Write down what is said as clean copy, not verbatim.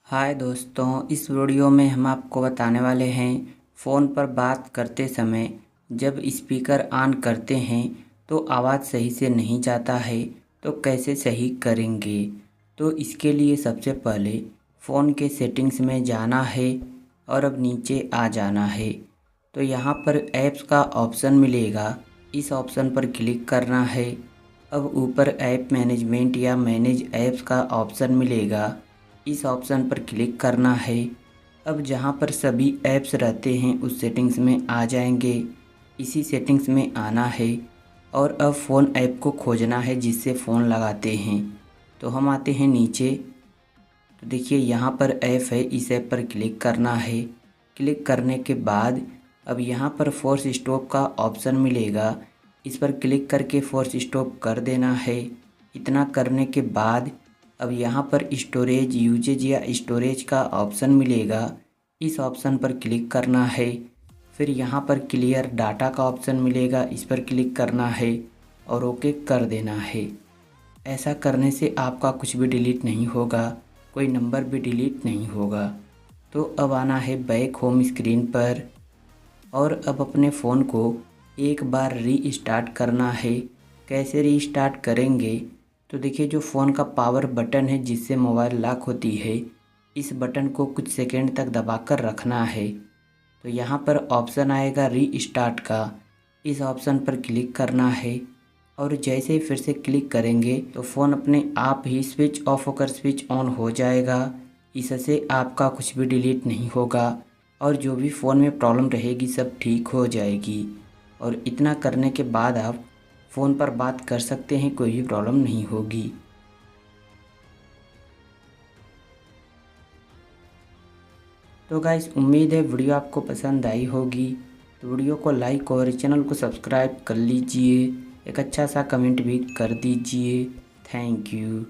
हाय दोस्तों, इस वीडियो में हम आपको बताने वाले हैं फ़ोन पर बात करते समय जब स्पीकर ऑन करते हैं तो आवाज़ सही से नहीं जाता है तो कैसे सही करेंगे। तो इसके लिए सबसे पहले फ़ोन के सेटिंग्स में जाना है और अब नीचे आ जाना है। तो यहाँ पर ऐप्स का ऑप्शन मिलेगा, इस ऑप्शन पर क्लिक करना है। अब ऊपर ऐप मैनेजमेंट या मैनेज ऐप्स का ऑप्शन मिलेगा, इस ऑप्शन पर क्लिक करना है। अब जहाँ पर सभी ऐप्स रहते हैं उस सेटिंग्स में आ जाएंगे, इसी सेटिंग्स में आना है और अब फ़ोन ऐप को खोजना है जिससे फ़ोन लगाते हैं। तो हम आते हैं नीचे, तो देखिए यहाँ पर ऐप है, इस ऐप पर क्लिक करना है। क्लिक करने के बाद अब यहाँ पर फोर्स स्टॉप का ऑप्शन मिलेगा, इस पर क्लिक करके फोर्स स्टॉप कर देना है। इतना करने के बाद अब यहाँ पर स्टोरेज यूजेज या स्टोरेज का ऑप्शन मिलेगा, इस ऑप्शन पर क्लिक करना है। फिर यहाँ पर क्लियर डाटा का ऑप्शन मिलेगा, इस पर क्लिक करना है और ओके कर देना है। ऐसा करने से आपका कुछ भी डिलीट नहीं होगा, कोई नंबर भी डिलीट नहीं होगा। तो अब आना है बैक होम स्क्रीन पर और अब अपने फ़ोन को एक बार रीस्टार्ट करना है। कैसे रीस्टार्ट करेंगे, तो देखिए जो फ़ोन का पावर बटन है जिससे मोबाइल लॉक होती है, इस बटन को कुछ सेकंड तक दबाकर रखना है। तो यहाँ पर ऑप्शन आएगा रीस्टार्ट का, इस ऑप्शन पर क्लिक करना है और जैसे ही फिर से क्लिक करेंगे तो फ़ोन अपने आप ही स्विच ऑफ होकर स्विच ऑन हो जाएगा। इससे आपका कुछ भी डिलीट नहीं होगा और जो भी फ़ोन में प्रॉब्लम रहेगी सब ठीक हो जाएगी। और इतना करने के बाद आप फ़ोन पर बात कर सकते हैं, कोई भी प्रॉब्लम नहीं होगी। तो गाइस, उम्मीद है वीडियो आपको पसंद आई होगी। तो वीडियो को लाइक और चैनल को सब्सक्राइब कर लीजिए, एक अच्छा सा कमेंट भी कर दीजिए। Thank you.